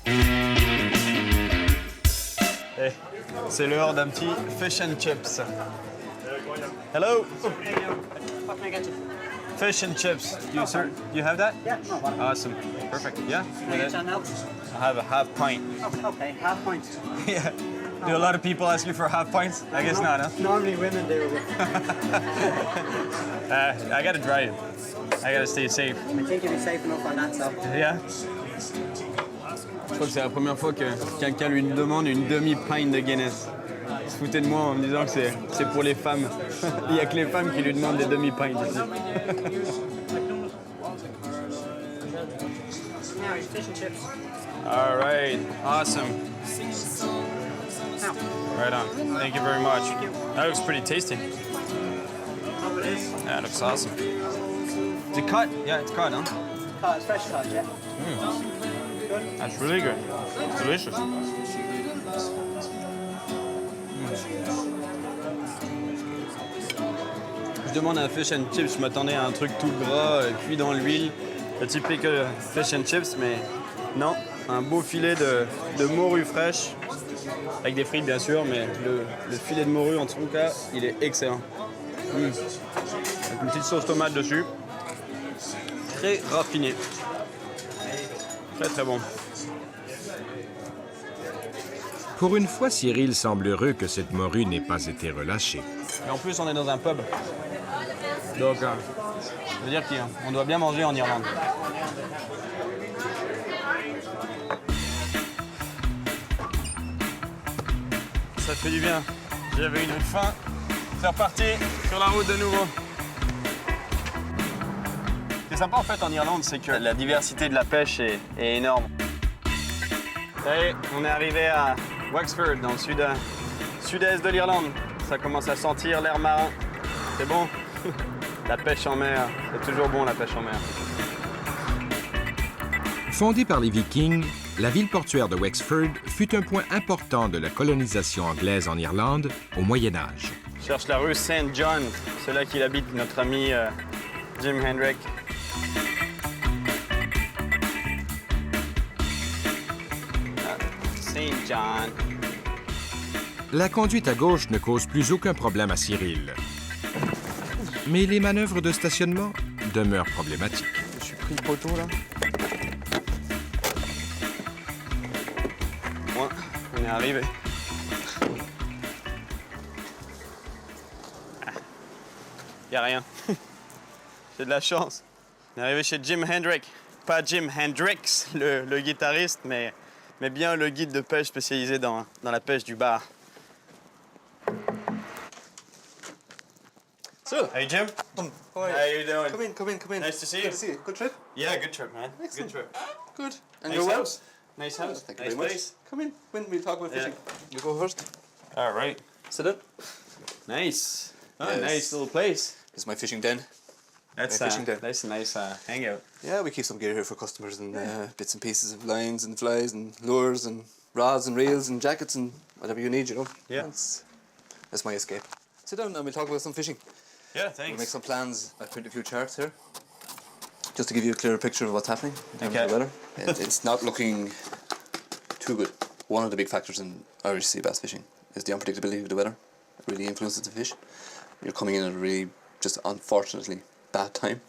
Hey, c'est l'heure d'un petit fish and chips. Hello. What can I get you? Fish and chips. You sir, you have that? Yeah, no bother. Awesome. Perfect. Yeah. Can I get you on milk? I have a half pint. Okay, half pint. Yeah. Do a lot of people ask you for half pints? I guess not, huh? Normally women do. I gotta drive. I gotta stay safe. I think you'll be safe enough on that, so. Yeah. Je crois que c'est la première fois que quelqu'un lui demande une demi-pint de Guinness. Il se foutait de moi en me disant que c'est pour les femmes. Il n'y a que les femmes qui lui demandent des demi-pints ici. Now, your fish and chips. All right, awesome. Now, Right on. Thank you very much. Thank you. That looks pretty tasty. hope it is. That looks awesome. Is it cut? Yeah, it's cut, huh? Oh, it's fresh cod, yeah? That's really good. It's delicious. Je demande un fish and chips, je m'attendais à un truc tout gras, cuit dans l'huile, le typique fish and chips, mais non, un beau filet de morue fraîche, avec des frites bien sûr, mais le filet de morue en tout cas, il est excellent. Avec une petite sauce tomate dessus, très raffiné, très très bon. Pour une fois, Cyril semble heureux que cette morue n'ait pas été relâchée. Et en plus, on est dans un pub. Donc, ça veut dire qu'on doit bien manger en Irlande. Ça fait du bien. J'avais une faim. C'est reparti sur la route de nouveau. Ce qui est sympa en fait en Irlande, c'est que la diversité de la pêche est énorme. Ça y est, on est arrivé à Wexford, dans le sud-est de l'Irlande. Ça commence à sentir l'air marin. C'est bon. La pêche en mer, c'est toujours bon la pêche en mer. Fondée par les Vikings, la ville portuaire de Wexford fut un point important de la colonisation anglaise en Irlande au Moyen Âge. Je cherche la rue Saint John, c'est là qu'il habite notre ami Jim Hendrick. Saint John. La conduite à gauche ne cause plus aucun problème à Cyril. Mais les manœuvres de stationnement demeurent problématiques. Je suis pris le poteau là. Moi, on est arrivé. Y a rien. J'ai de la chance. On est arrivé chez Jim Hendrick. Pas Jim Hendrix, le guitariste, mais bien le guide de pêche spécialisé dans la pêche du bar. So, Hey Jim. how How you doing? Come in, come in, come in. Nice to see you. Good to see you. Good trip? Yeah, good trip, man. Excellent. Good trip. Good. And Nice go well? house. Nice house. Thank you Nice very much. place. Come in. When we'll talk about Yeah. fishing. You go first. All right. Sit down. Nice. Oh, Yes. nice little place. This is my fishing den. That's Yeah, fishing den. That's a nice hangout. Yeah, we keep some gear here for customers and bits and pieces of lines and flies and lures and rods and reels and jackets and whatever you need, you know. Yeah. That's my escape. Sit down and we'll talk about some fishing. Yeah, We'll thanks. make some plans. I've printed a few charts here. Just to give you a clearer picture of what's happening in terms Okay. of the weather. It's not looking too good. One of the big factors in Irish sea bass fishing is the unpredictability of the weather. It really influences the fish. You're coming in at a really, just unfortunately, bad time.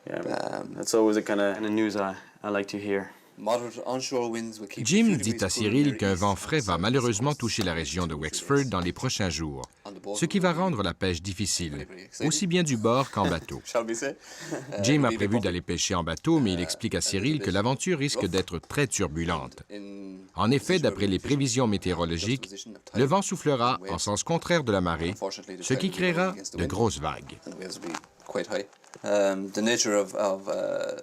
Yeah, that's always the kind of news I like to hear. Moderate onshore winds will keep Jim a few dit degrees à cooler Cyril near qu'un east. vent frais va malheureusement toucher la région de Wexford dans les prochains jours, ce qui va rendre la pêche difficile, aussi bien du bord qu'en bateau. Shall we say? Jim a It'll be prévu bumpy. d'aller pêcher en bateau, mais il explique à Cyril que l'aventure risque d'être très turbulente. En effet, d'après les prévisions météorologiques, le vent soufflera en sens contraire de la marée, ce qui créera de grosses vagues. And the waves will be quite high. The nature of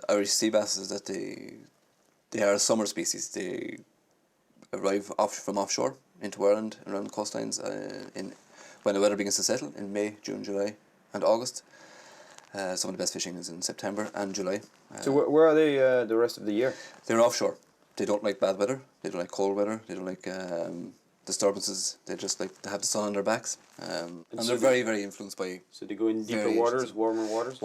Irish sea bass is that they are a summer species. They arrive from offshore into Ireland around the coastlines when the weather begins to settle in May, June, July, and August. Some of the best fishing is in September and July. So where are they the rest of the year? They're offshore. They don't like bad weather. They don't like cold weather. They don't like disturbances. They just like to have the sun on their backs, and they're very, very influenced by So they go in deeper Very waters, interesting. warmer waters.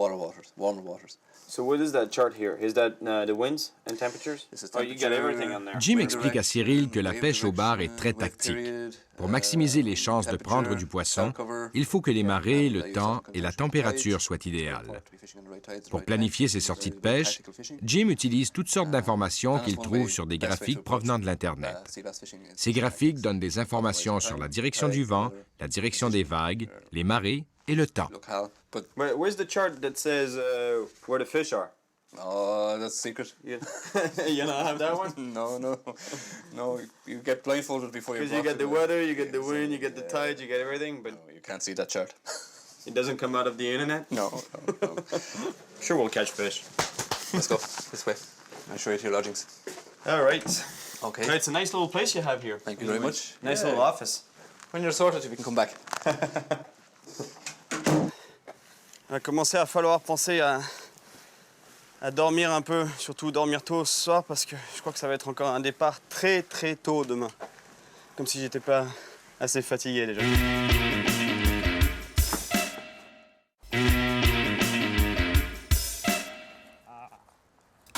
warmer waters. So what is that chart here? Is that the winds and temperatures? This is Oh, you got temperature, everything on there. Jim wave explique à direction, Cyril que la wave pêche au bar est direction, très wave tactique. period, Pour maximiser les chances de temperature, prendre du poisson, cloud cover, il faut que les marées, and, le use temps some et la conjunction température tides, soient so idéales. to be fishing on the right tides, Pour right planifier time. ses These sorties de are very pêche, tactical fishing. Jim utilise toutes sortes d'informations And qu'il that's one trouve way- sur des best way to graphiques approach, provenant de l'Internet. sea bass fishing is Ces graphiques donnent des informations sur la direction du vent, la direction des vagues, les marées et le temps. locale, but Where's the chart that says where the fish are? oh, that's secret. You don't have that one? No. You get blindfolded before you. Because you get the weather, you get the wind, you get the tide, you get everything, but No, you can't see that chart. it doesn't come out of the internet. No. Sure, we'll catch fish. Let's go this way. I'll show you to your lodgings. All right. Okay. Right, it's a nice little place you have here. Thank you very much. Nice Yeah. little office. When you're sorted, we can come back. Il va commencer à falloir penser à dormir un peu, surtout dormir tôt ce soir parce que je crois que ça va être encore un départ très très tôt demain. Comme si j'étais pas assez fatigué déjà.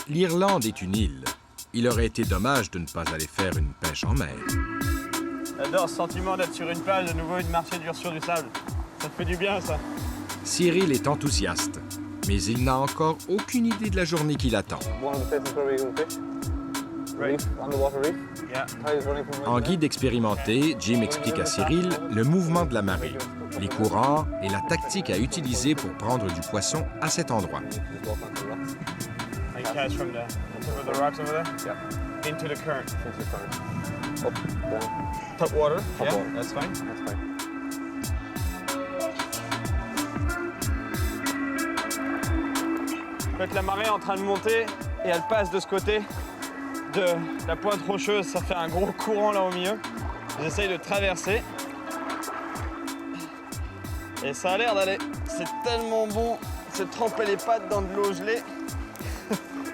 L'Irlande est une île. Il aurait été dommage de ne pas aller faire une pêche en mer. J'adore ce sentiment d'être sur une plage de nouveau et de marcher dur sur du sable. Ça te fait du bien ça. Cyril est enthousiaste, mais il n'a encore aucune idée de la journée qui l'attend. En guide expérimenté, Jim explique à Cyril le mouvement de la marée, les courants et la tactique à utiliser pour prendre du poisson à cet endroit. I catch from the rocks over there? Yeah. Into the current. Up, down. Top water? Yeah, that's fine. En fait, la marée est en train de monter et elle passe de ce côté de la pointe rocheuse. Ça fait un gros courant là au milieu. J'essaye de traverser. Et ça a l'air d'aller. C'est tellement bon. Se tremper les pattes dans de l'eau gelée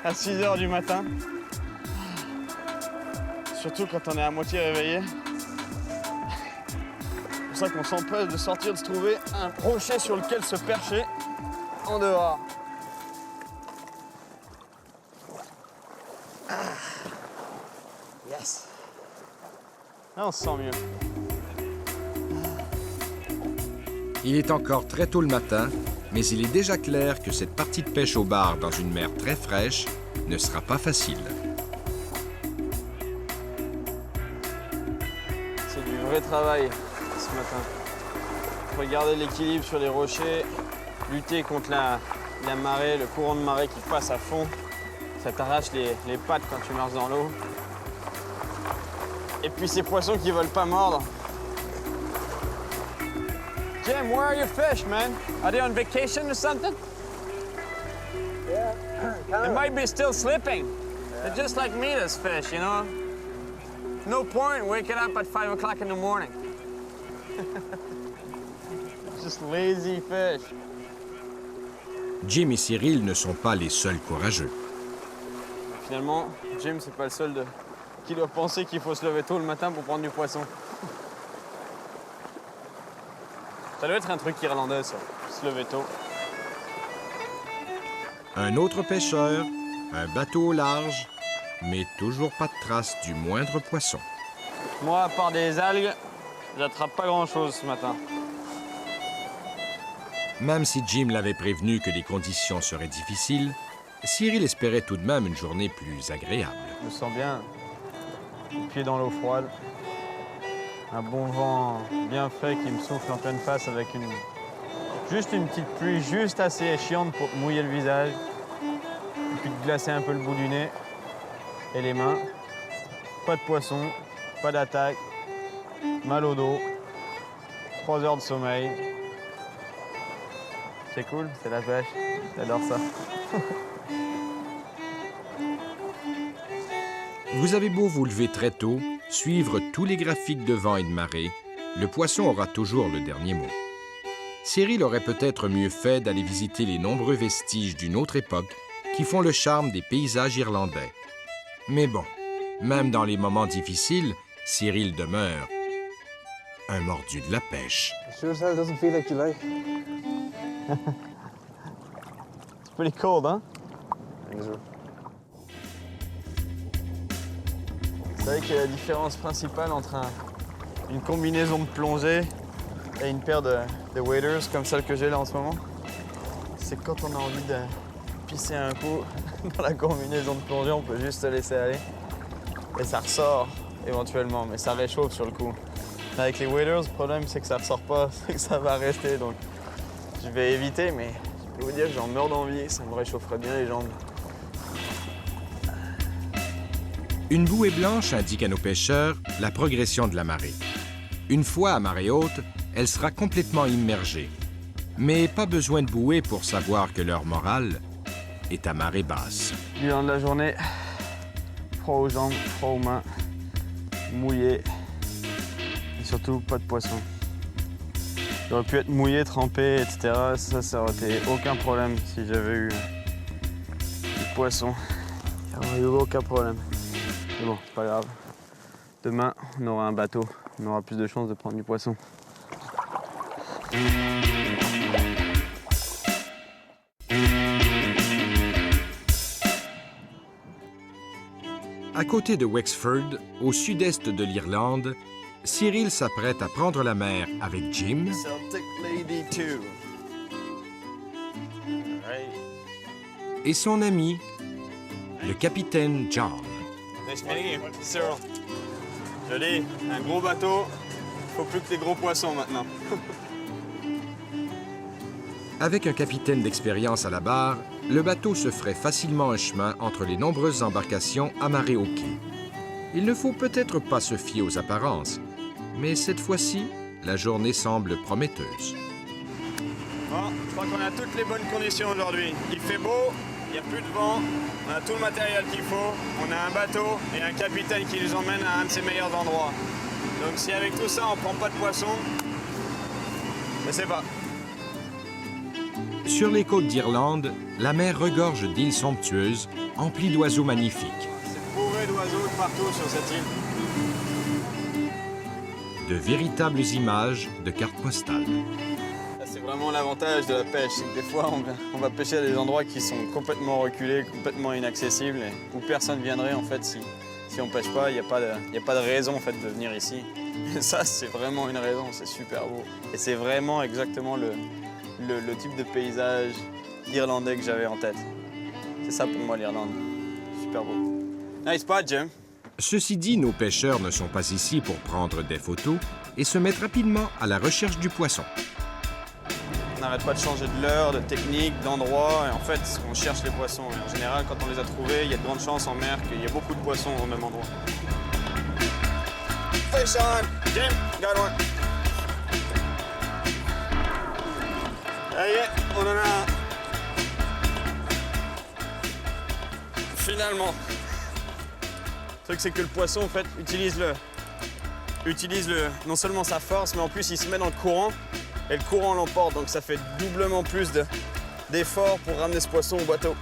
à 6 h du matin. Surtout quand on est à moitié réveillé. C'est pour ça qu'on s'empresse de sortir, de se trouver un rocher sur lequel se percher en dehors. Yes. Là, on se sent mieux. Il est encore très tôt le matin, mais il est déjà clair que cette partie de pêche au bar dans une mer très fraîche ne sera pas facile. C'est du vrai travail ce matin. Regarder l'équilibre sur les rochers, lutter contre la marée, le courant de marée qui passe à fond. Ça t'arrache les pattes quand tu marches dans l'eau. Et puis ces poissons qui veulent pas mordre. Jim, where are your fish, man? Are they on vacation or something? Yeah. It might be still slipping. They're just like me, this fish, you know? No point waking up at 5 o'clock in the morning. Just lazy fish. Jim et Cyril ne sont pas les seuls courageux. Finalement, Jim, c'est pas le seul qui doit penser qu'il faut se lever tôt le matin pour prendre du poisson. Ça doit être un truc irlandais, ça. Se lever tôt. Un autre pêcheur, un bateau au large, mais toujours pas de trace du moindre poisson. Moi, à part des algues, j'attrape pas grand-chose ce matin. Même si Jim l'avait prévenu que les conditions seraient difficiles, Cyril espérait tout de même une journée plus agréable. Je me sens bien. Les pieds dans l'eau froide. Un bon vent bien frais qui me souffle en pleine face avec juste une petite pluie juste assez chiante pour mouiller le visage. Et puis de glacer un peu le bout du nez et les mains. Pas de poisson, pas d'attaque, mal au dos, 3 heures de sommeil. C'est cool, c'est la pêche, j'adore ça. Vous avez beau vous lever très tôt, suivre tous les graphiques de vent et de marée, le poisson aura toujours le dernier mot. Cyril aurait peut-être mieux fait d'aller visiter les nombreux vestiges d'une autre époque qui font le charme des paysages irlandais. Mais bon, même dans les moments difficiles, Cyril demeure un mordu de la pêche. Sure as hell doesn't feel like July. It's pretty cold, hein? C'est vrai que la différence principale entre une combinaison de plongée et une paire de waders comme celle que j'ai là en ce moment, c'est que quand on a envie de pisser un coup dans la combinaison de plongée, on peut juste se laisser aller et ça ressort éventuellement, mais ça réchauffe sur le coup. Avec les waders, le problème c'est que ça ressort pas, c'est que ça va rester, donc je vais éviter, mais je peux vous dire que j'en meurs d'envie, ça me réchaufferait bien les jambes. Une bouée blanche indique à nos pêcheurs la progression de la marée. Une fois à marée haute, elle sera complètement immergée. Mais pas besoin de bouée pour savoir que leur morale est à marée basse. Bilan de la journée, froid aux jambes, froid aux mains, mouillé et surtout pas de poisson. J'aurais pu être mouillé, trempé, etc. Ça aurait été aucun problème si j'avais eu du poisson. Il n'y aurait eu aucun problème. Mais bon, c'est pas grave. Demain, on aura un bateau. On aura plus de chances de prendre du poisson. À côté de Wexford, au sud-est de l'Irlande, Cyril s'apprête à prendre la mer avec Jim Celtic Lady 2. et son ami, le capitaine John. Nice meeting you, Cyril. Joli, un gros bateau. Faut plus que les gros poissons maintenant. Avec un capitaine d'expérience à la barre, le bateau se ferait facilement un chemin entre les nombreuses embarcations amarrées au quai. Il ne faut peut-être pas se fier aux apparences, mais cette fois-ci, la journée semble prometteuse. Bon, je crois qu'on a toutes les bonnes conditions aujourd'hui. Il fait beau, il n'y a plus de vent, on a tout le matériel qu'il faut, on a un bateau et un capitaine qui nous emmène à un de ses meilleurs endroits. Donc si avec tout ça on prend pas de poisson, je sais pas. Sur les côtes d'Irlande, la mer regorge d'îles somptueuses, emplies d'oiseaux magnifiques. C'est bourré d'oiseaux de partout sur cette île. De véritables images de cartes postales. C'est vraiment l'avantage de la pêche, c'est que des fois on va pêcher à des endroits qui sont complètement reculés, complètement inaccessibles, et où personne viendrait en fait si on pêche pas, il n'y a pas de raison en fait de venir ici. Et ça c'est vraiment une raison, c'est super beau. Et c'est vraiment exactement le type de paysage irlandais que j'avais en tête. C'est ça pour moi l'Irlande, super beau. Nice spot Jim. Ceci dit, nos pêcheurs ne sont pas ici pour prendre des photos et se mettent rapidement à la recherche du poisson. On n'arrête pas de changer de l'heure, de technique, d'endroit, et en fait, on cherche les poissons. Et en général, quand on les a trouvés, il y a de grandes chances en mer qu'il y ait beaucoup de poissons au même endroit. Fish on! Jim, got one! Ça y est, on en a un. Finalement. Le truc, c'est que le poisson, en fait, utilise non seulement sa force, mais en plus, il se met dans le courant. Et le courant l'emporte, donc ça fait doublement plus d'efforts pour ramener ce poisson au bateau.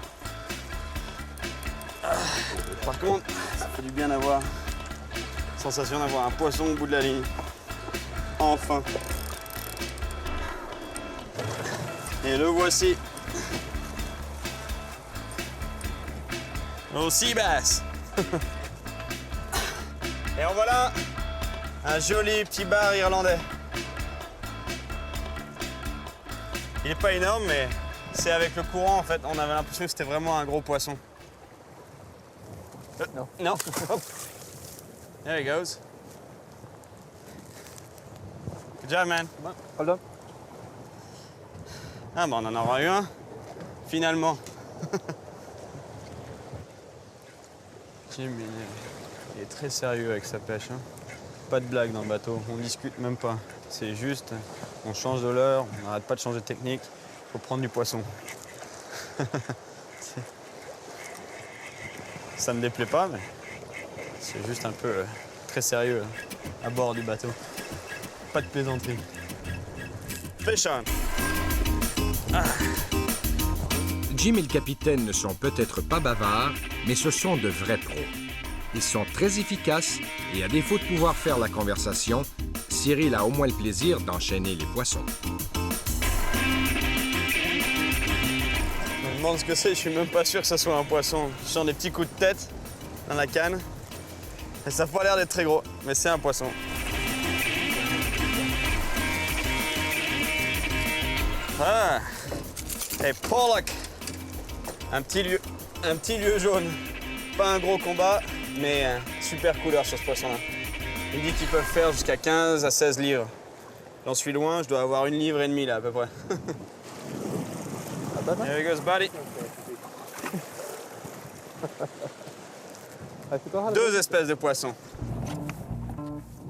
Par contre, ça fait du bien d'avoir la sensation d'avoir un poisson au bout de la ligne. Enfin. Et le voici. Au sea bass. Et en voilà un joli petit bar irlandais. Il n'est pas énorme, mais c'est avec le courant, en fait, on avait l'impression que c'était vraiment un gros poisson. Non. Hop. There he goes. Good job, man. Hold on. Ah, bon, on en aura eu un, finalement. Jim, il est très sérieux avec sa pêche. Hein. Pas de blague dans le bateau, on discute même pas. C'est juste, on change de l'heure, on n'arrête pas de changer de technique, il faut prendre du poisson. Ça me déplaît pas, mais c'est juste un peu très sérieux à bord du bateau. Pas de plaisanterie. Fish on! Ah. Jim et le capitaine ne sont peut-être pas bavards, mais ce sont de vrais pros. Ils sont très efficaces et à défaut de pouvoir faire la conversation, Cyril a au moins le plaisir d'enchaîner les poissons. Je me demande ce que c'est, je suis même pas sûr que ce soit un poisson. Je sens des petits coups de tête dans la canne. Et ça n'a pas l'air d'être très gros, mais c'est un poisson. Ah! Et pollock! Un petit lieu jaune. Pas un gros combat, mais super couleur sur ce poisson-là. Il dit qu'ils peuvent faire jusqu'à 15 à 16 livres. J'en suis loin, je dois avoir 1,5 livre là à peu près. There he goes, buddy. 2 espèces de poissons.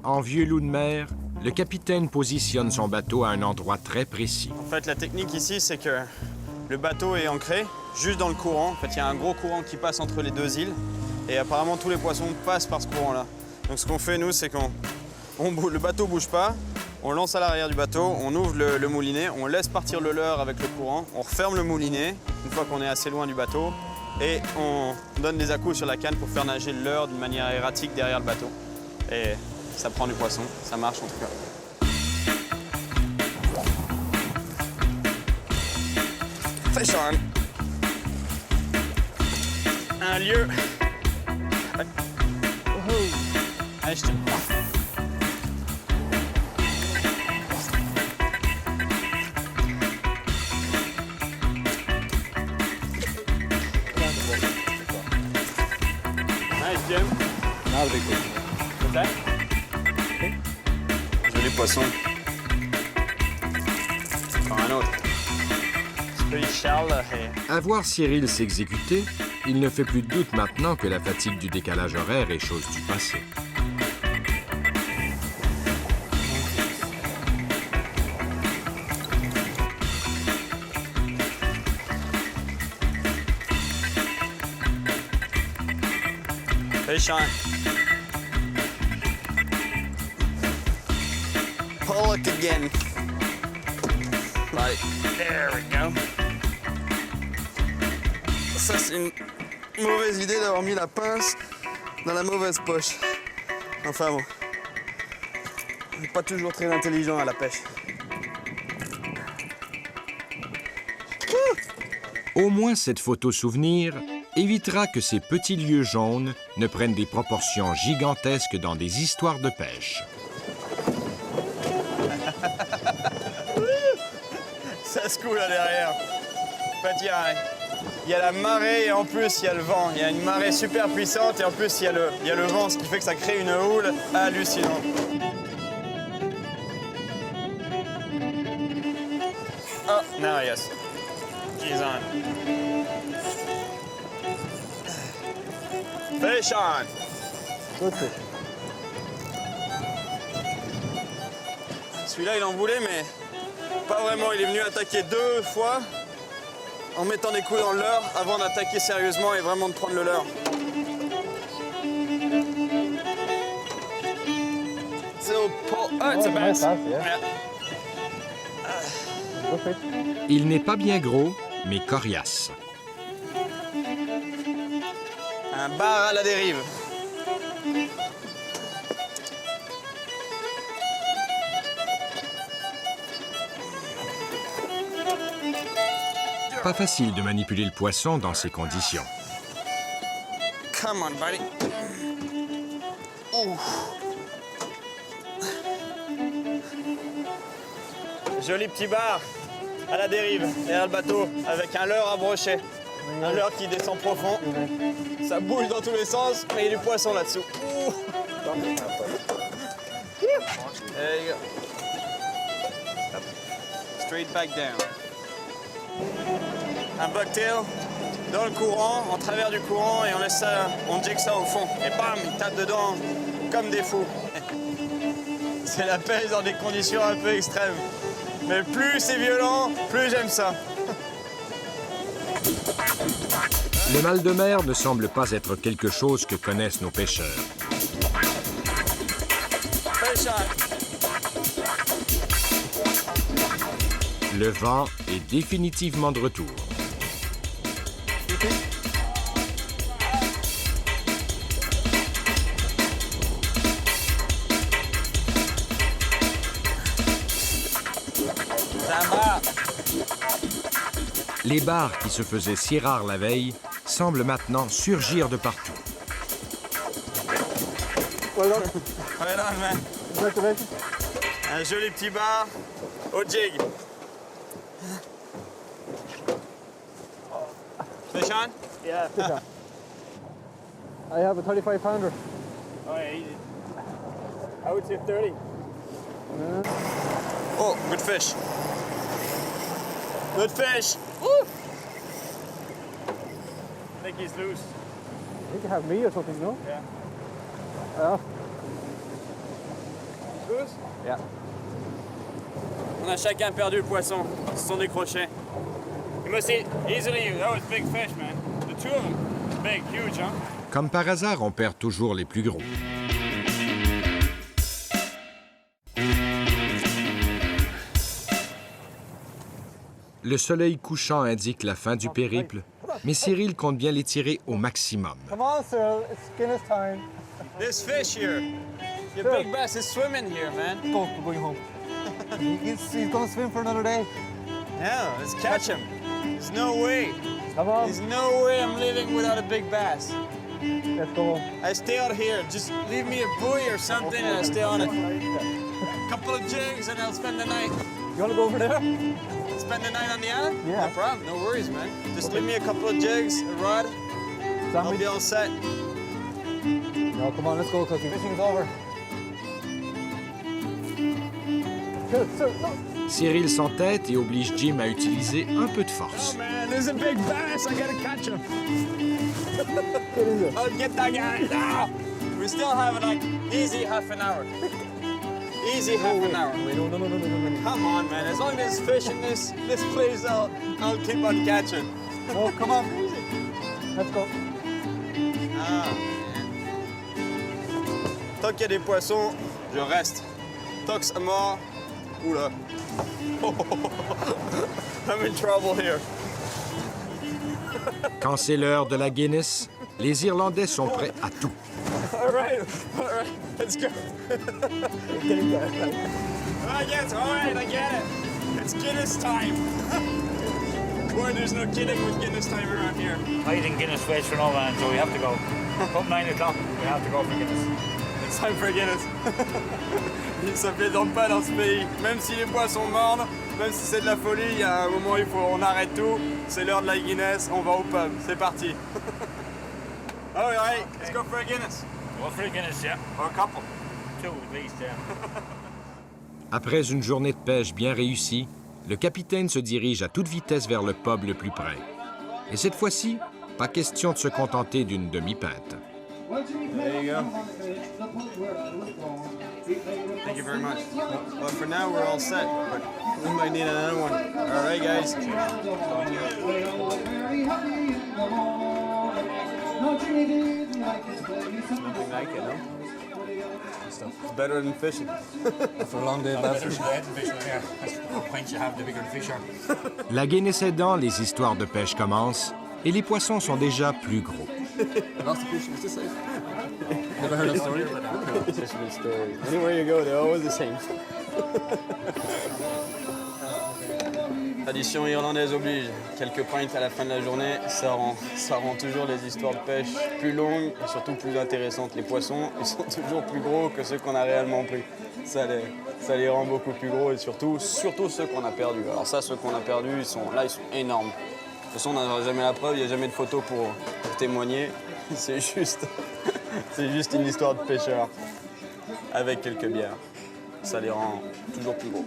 En vieux loup de mer, le capitaine positionne son bateau à un endroit très précis. En fait, la technique ici, c'est que le bateau est ancré juste dans le courant. En fait, il y a un gros courant qui passe entre les 2 îles. Et apparemment, tous les poissons passent par ce courant-là. Donc ce qu'on fait, nous, c'est le bateau ne bouge pas. On lance à l'arrière du bateau, on ouvre le moulinet, on laisse partir le leurre avec le courant, on referme le moulinet une fois qu'on est assez loin du bateau et on donne des à-coups sur la canne pour faire nager le leurre d'une manière erratique derrière le bateau. Et ça prend du poisson, ça marche en tout cas. Fish on! Un lieu. Allez, je te... Nice, Jim. Now the big one. What's that? Joli poisson. Encore un autre. C'est pretty shallow here. À voir Cyril s'exécuter, il ne fait plus de doute maintenant que la fatigue du décalage horaire est chose du passé. Fish on. Pollock again. Right. There we go. Ça, c'est une mauvaise idée d'avoir mis la pince dans la mauvaise poche. Enfin bon. On n'est pas toujours très intelligent à la pêche. Au moins cette photo souvenir évitera que ces petits lieux jaunes ne prennent des proportions gigantesques dans des histoires de pêche. Ça se coule là derrière. En fait, il y a la marée et en plus il y a le vent. Il y a une marée super puissante et en plus il y a le vent, ce qui fait que ça crée une houle hallucinante. Oh, now yes. He's on. Fish on. Good fish. Celui-là, il en voulait, mais pas vraiment. Il est venu attaquer 2 fois en mettant des coups dans le leurre avant d'attaquer sérieusement et vraiment de prendre le leurre. So, it's a bass. Nice bass, yeah. Good fish. Il n'est pas bien gros, mais coriace. Un bar à la dérive. Pas facile de manipuler le poisson dans ces conditions. Come on, buddy. Ouh. Joli petit bar à la dérive, derrière le bateau, avec un leurre à brochet. Un leurre qui descend profond. Ça bouge dans tous les sens, mais il y a du poisson là-dessous. Ouh. There you go. Straight back down. Un bucktail dans le courant, en travers du courant, et on laisse ça, on jig ça au fond. Et bam, il tape dedans comme des fous. C'est la pêche dans des conditions un peu extrêmes. Mais plus c'est violent, plus j'aime ça. Le mal de mer ne semble pas être quelque chose que connaissent nos pêcheurs. Fish on. Le vent est définitivement de retour. Les bars qui se faisaient si rares la veille semblent maintenant surgir de partout. Ouais, là, man. Un joli petit bar au jig. Fish on? Yeah. I have a 35-pounder. Oh, yeah, easy. I would say 30. Oh, good fish. Good fish. Woo! I think he's loose. I think you have me or something, no? Yeah. Yeah. Loose? Yeah. On a chacun perdu le poisson. Ce sont des crochets. You must see easily. That was big fish, man. The two of them. Big, huge, huh? Comme par hasard, on perd toujours les plus gros. Le soleil couchant indique la fin du périple, mais Cyril compte bien l'étirer au maximum. Come on, Cyril. It's Guinness time. This fish here. Your Sure. big bass is swimming here, man. Go, we're going home. He's going to swim for another day. Yeah, let's catch him. There's no way. Come on. There's no way I'm living without a big bass. Let's go home. I stay out here. Just leave me a buoy or something and I stay on it. Couple of jigs and I'll spend the night. You want to go over there? Spend the night on the island? Yeah. No problem. No worries, man. Just leave me a couple of jigs, a rod. I'll Sandwich? be all set. No, come on, let's go, Cookie. Fishing's over. Good, sir, look. Cyril s'entête et oblige Jim à utiliser un peu de Oh force. man, there's a big bass. I gotta catch him. Get in there. I'll get that guy. No! We still have like easy half an hour. Easy half an hour. Wait, no. Come on, man. As long as there's fish in this place, I'll keep on catching. No, come on. Let's go. Ah, man. Tant qu'il y a des poissons, je reste. Tant que c'est mort, oula. I'm in trouble here. Quand c'est l'heure de la Guinness, les Irlandais sont prêts à tout. All right, let's go. I get it. It's Guinness time. Boy, there's no kidding with Guinness time around here. I think Guinness waits for no man, so we have to go. Come 9 o'clock, we have to go for Guinness. It's time for Guinness. Ça plaisante pas dans ce pays. Même si les poissons mordent, même si c'est de la folie, il y a un moment où on arrête tout. C'est l'heure de la Guinness, on va au pub. C'est parti. All right, let's go for a Guinness. Go for a Guinness, yeah. Or a couple. 2 at least, yeah. Après une journée de pêche bien réussie, le capitaine se dirige à toute vitesse vers le pub le plus près. Et cette fois-ci, pas question de se contenter d'une demi-pinte. There you go. Thank you very much. Well, for now, we're all set, but we might need another one. All right, guys. Nothing like it, no? It's better than fishing. After a long day of bad fishing. The points you have, the bigger the fish are. La Guinness aidant, les histoires de pêche commencent et les poissons sont déjà plus gros. Lost the fish, was this safe? Never heard of story? Anywhere you go, they're always the same. Tradition irlandaise oblige. Quelques pintes à la fin de la journée, ça rend toujours les histoires de pêche plus longues et surtout plus intéressantes. Les poissons, ils sont toujours plus gros que ceux qu'on a réellement pris. Ça les rend beaucoup plus gros et surtout ceux qu'on a perdus. Alors ça, ceux qu'on a perdus, ils sont énormes. De toute façon, on n'aura jamais la preuve, il n'y a jamais de photos pour témoigner. C'est juste une histoire de pêcheur avec quelques bières. Ça les rend toujours plus gros.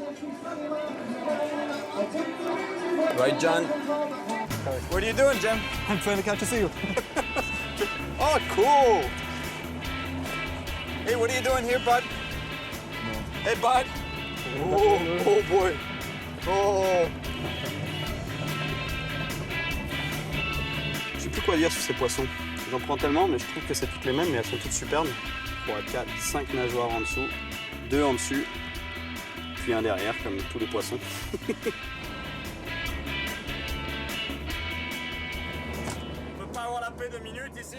Right, John? What are you doing, Jim? I'm trying to catch a seal. Oh, cool! Hey, what are you doing here, bud? Hey, bud! Oh boy! Oh! Je sais plus quoi dire sur ces poissons. J'en prends tellement, mais je trouve que c'est toutes les mêmes, mais elles sont toutes superbes. 3, 4, 5 nageoires en dessous, 2 en dessus, puis un derrière, comme tous les poissons. On peut pas avoir la paix 2 minutes ici?